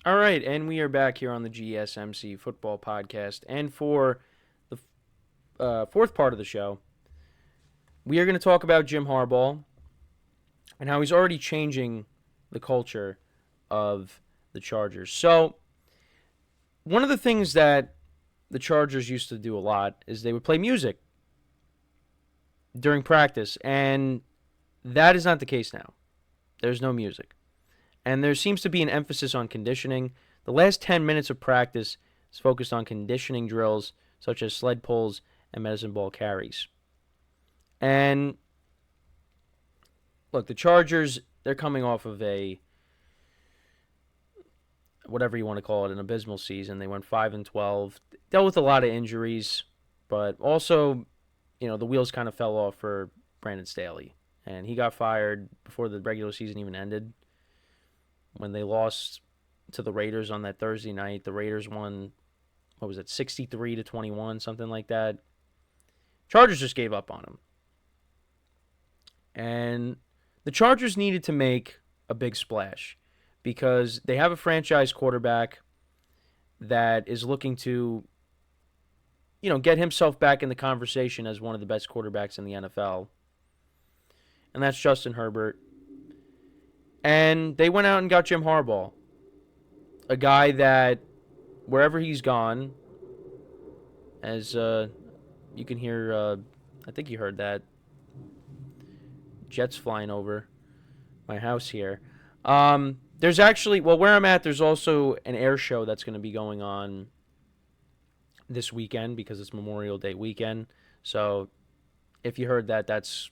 All right, and we are back here on the GSMC Football Podcast. And for the fourth part of the show, we are going to talk about Jim Harbaugh and how he's already changing the culture of the Chargers. So, one of the things that the Chargers used to do a lot is they would play music during practice, and that is not the case now. There's no music. And there seems to be an emphasis on conditioning. The last 10 minutes of practice is focused on conditioning drills such as sled pulls and medicine ball carries. And look, the Chargers, they're coming off of a, whatever you want to call it, an abysmal season. They went 5-12, dealt with a lot of injuries, but also, the wheels kind of fell off for Brandon Staley. And he got fired before the regular season even ended. When they lost to the Raiders on that Thursday night, the Raiders won, 63-21, something like that. Chargers just gave up on him. And the Chargers needed to make a big splash because they have a franchise quarterback that is looking to, get himself back in the conversation as one of the best quarterbacks in the NFL. And that's Justin Herbert. And they went out and got Jim Harbaugh, a guy that, wherever he's gone, as you can hear, I think you heard that, jets flying over my house here. There's actually, where I'm at, there's also an air show that's going to be going on this weekend because it's Memorial Day weekend. So if you heard that, that's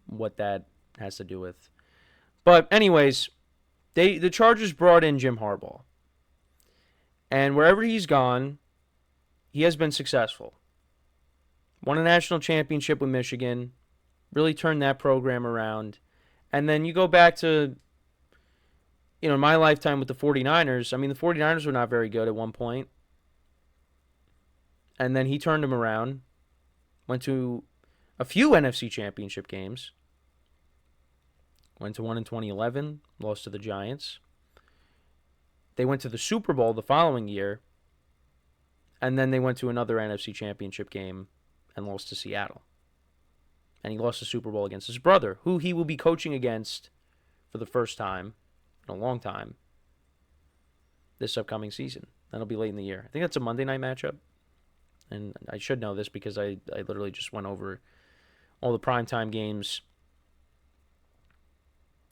what that has to do with. But anyways, the Chargers brought in Jim Harbaugh. And wherever he's gone, he has been successful. Won a national championship with Michigan, really turned that program around. And then you go back to, my lifetime with the 49ers. I mean, the 49ers were not very good at one point. And then he turned them around, went to a few NFC championship games. Went to one in 2011, lost to the Giants. They went to the Super Bowl the following year, and then they went to another NFC championship game and lost to Seattle. And he lost the Super Bowl against his brother, who he will be coaching against for the first time in a long time this upcoming season. That'll be late in the year. I think that's a Monday night matchup. And I should know this because I literally just went over all the primetime games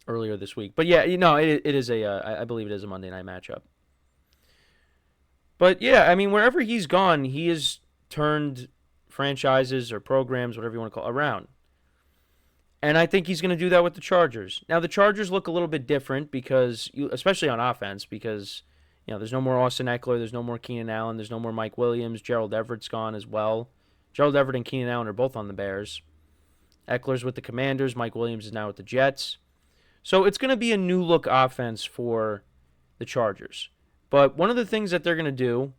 earlier this week. But yeah, it is I believe it is a Monday night matchup. But yeah, I mean, wherever he's gone, he has turned franchises or programs, whatever you want to call it, around. And I think he's going to do that with the Chargers. Now, the Chargers look a little bit different because, especially on offense, because, there's no more Austin Eckler, there's no more Keenan Allen, there's no more Mike Williams, Gerald Everett's gone as well. Gerald Everett and Keenan Allen are both on the Bears. Eckler's with the Commanders, Mike Williams is now with the Jets. So it's going to be a new look offense for the Chargers. But one of the things that they're going to do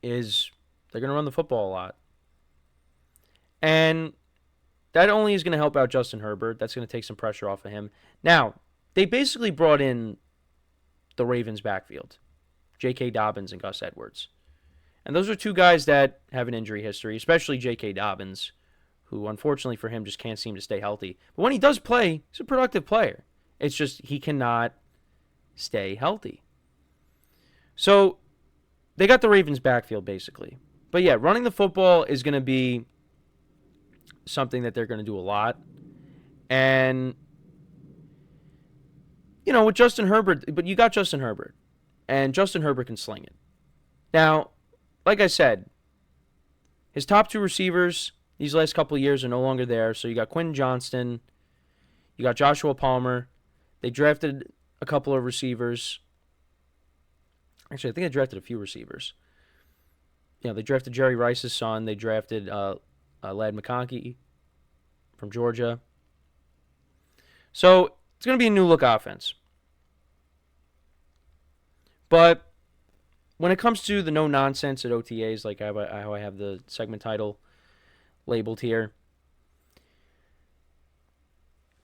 is they're going to run the football a lot. And that only is going to help out Justin Herbert. That's going to take some pressure off of him. Now, they basically brought in the Ravens backfield, J.K.Dobbins and Gus Edwards. And those are two guys that have an injury history, especially J.K.Dobbins, who unfortunately for him just can't seem to stay healthy. But when he does play, he's a productive player. It's just he cannot stay healthy. So they got the Ravens backfield basically. But yeah, running the football is going to be something that they're going to do a lot. And, with Justin Herbert, but you got Justin Herbert. And Justin Herbert can sling it. Now, like I said, his top two receivers these last couple of years are no longer there. So you got Quentin Johnston. You got Joshua Palmer. They drafted a couple of receivers. Actually, I think they drafted a few receivers. They drafted Jerry Rice's son. They drafted Ladd McConkey from Georgia. So it's going to be a new look offense. But when it comes to the no nonsense at OTAs, like how I have the segment title labeled here,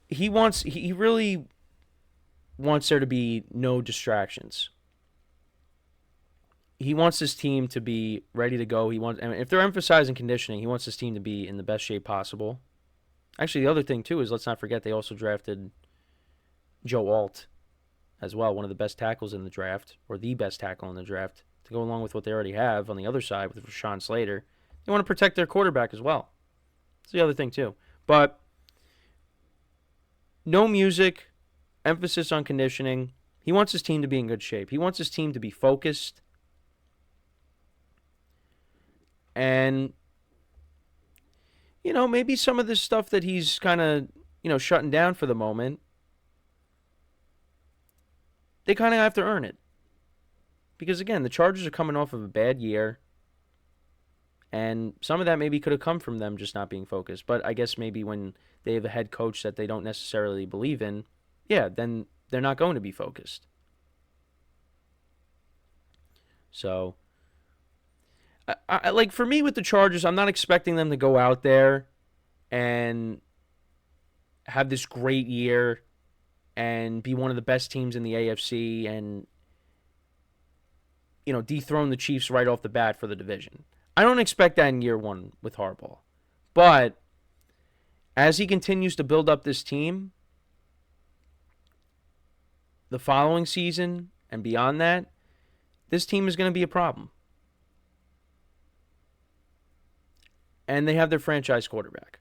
he really wants there to be no distractions. he wants his team to be ready to go. If they're emphasizing conditioning, he wants his team to be in the best shape possible. Actually, the other thing, too, is let's not forget they also drafted Joe Alt as well, one of the best tackles in the draft, or the best tackle in the draft, to go along with what they already have on the other side with Rashawn Slater. They want to protect their quarterback as well. That's the other thing, too. But no music, emphasis on conditioning. He wants his team to be in good shape. He wants his team to be focused. And, maybe some of this stuff that he's kind of, shutting down for the moment, they kind of have to earn it. Because, again, the Chargers are coming off of a bad year. And some of that maybe could have come from them just not being focused. But I guess maybe when they have a head coach that they don't necessarily believe in, then they're not going to be focused. So, like for me with the Chargers, I'm not expecting them to go out there and have this great year and be one of the best teams in the AFC and, dethrone the Chiefs right off the bat for the division. I don't expect that in year one with Harbaugh. But as he continues to build up this team, the following season and beyond that, this team is going to be a problem. And they have their franchise quarterback.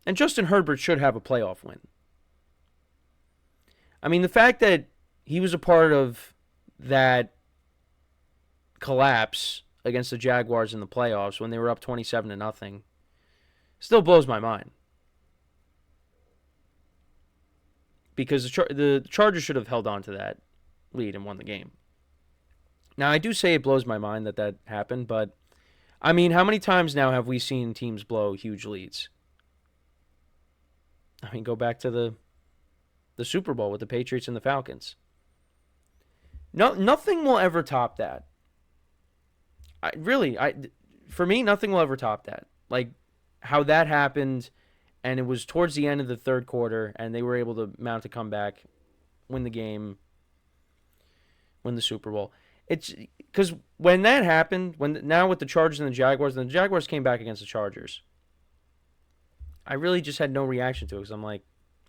And Justin Herbert should have a playoff win. I mean, the fact that he was a part of that collapse against the Jaguars in the playoffs when they were up 27-0 still blows my mind. Because the Chargers should have held on to that lead and won the game. Now, I do say it blows my mind that happened, but, I mean, how many times now have we seen teams blow huge leads? I mean, go back to the Super Bowl with the Patriots and the Falcons. No, nothing will ever top that. For me, nothing will ever top that. Like, how that happened, and it was towards the end of the third quarter, and they were able to mount a comeback, win the game, win the Super Bowl. It's because when that happened, now with the Chargers and the Jaguars came back against the Chargers, I really just had no reaction to it because I'm like,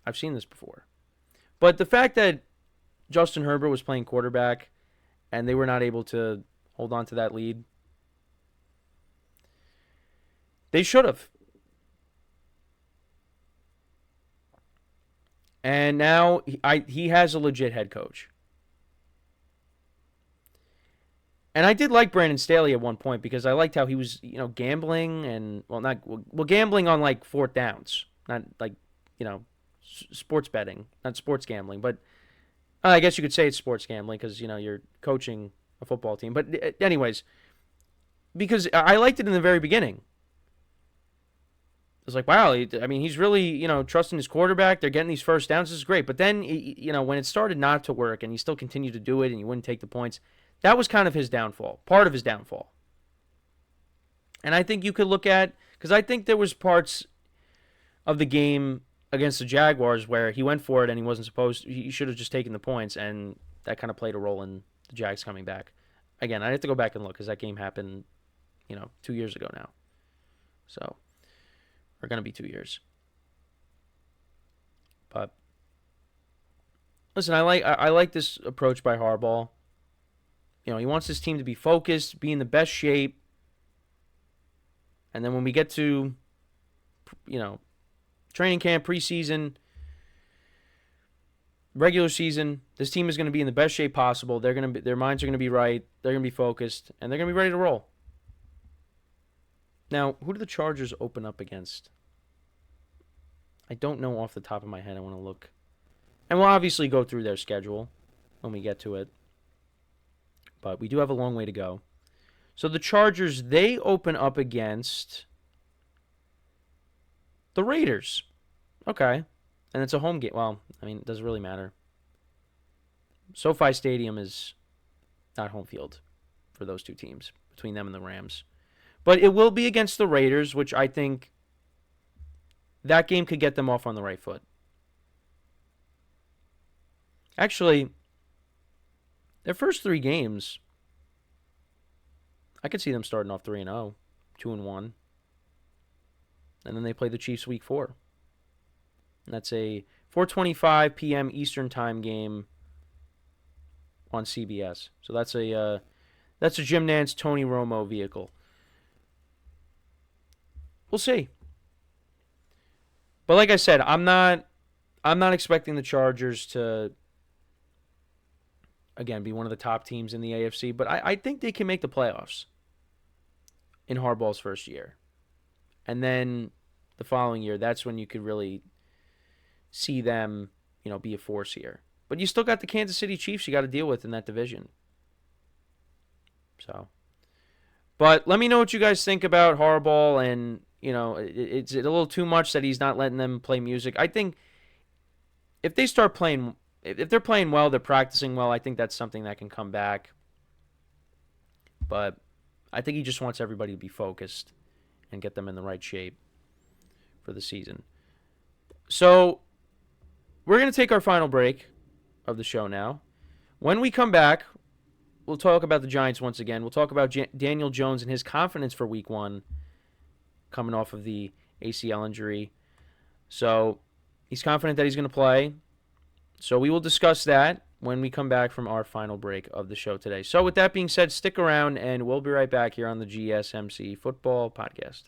I've seen this before. But the fact that Justin Herbert was playing quarterback and they were not able to hold on to that lead, they should have. And now he has a legit head coach. And I did like Brandon Staley at one point because I liked how he was, gambling and, gambling on, like, fourth downs. Not, like, sports betting. Not sports gambling. But I guess you could say it's sports gambling because, you're coaching a football team. But anyways, because I liked it in the very beginning. It's like, wow, he's really, trusting his quarterback. They're getting these first downs. This is great. But then, when it started not to work and he still continued to do it and he wouldn't take the points, that was kind of his downfall, part of his downfall. And I think you could look at, because I think there was parts of the game against the Jaguars where he went for it and he should have just taken the points, and that kind of played a role in the Jags coming back. Again, I have to go back and look because that game happened, 2 years ago now. So, or going to be 2 years. But, listen, I like this approach by Harbaugh. He wants his team to be focused, be in the best shape. And then when we get to, training camp, preseason, regular season, this team is going to be in the best shape possible. Their minds are going to be right. They're going to be focused, and they're going to be ready to roll. Now, who do the Chargers open up against? I don't know off the top of my head. I want to look. And we'll obviously go through their schedule when we get to it. But we do have a long way to go. So the Chargers, they open up against the Raiders. Okay. And it's a home game. Well, it doesn't really matter. SoFi Stadium is not home field for those two teams, between them and the Rams. But it will be against the Raiders, which I think that game could get them off on the right foot. Actually, their first three games, I could see them starting off 3-0, 2-1. And then they play the Chiefs week 4. And that's a 4:25 p.m. Eastern time game on CBS. So that's a Jim Nantz, Tony Romo vehicle. We'll see. But like I said, I'm not expecting the Chargers to, again, be one of the top teams in the AFC. But I think they can make the playoffs in Harbaugh's first year. And then the following year, that's when you could really see them, be a force here. But you still got the Kansas City Chiefs you got to deal with in that division. So, but let me know what you guys think about Harbaugh, and it's a little too much that he's not letting them play music. I think if they start playing, if they're playing well, they're practicing well, I think that's something that can come back. But I think he just wants everybody to be focused and get them in the right shape for the season. So we're going to take our final break of the show now. When we come back, we'll talk about the Giants once again. We'll talk about Daniel Jones and his confidence for week 1 coming off of the ACL injury. So he's confident that he's going to play. So we will discuss that when we come back from our final break of the show today. So with that being said, stick around and we'll be right back here on the GSMC Football Podcast.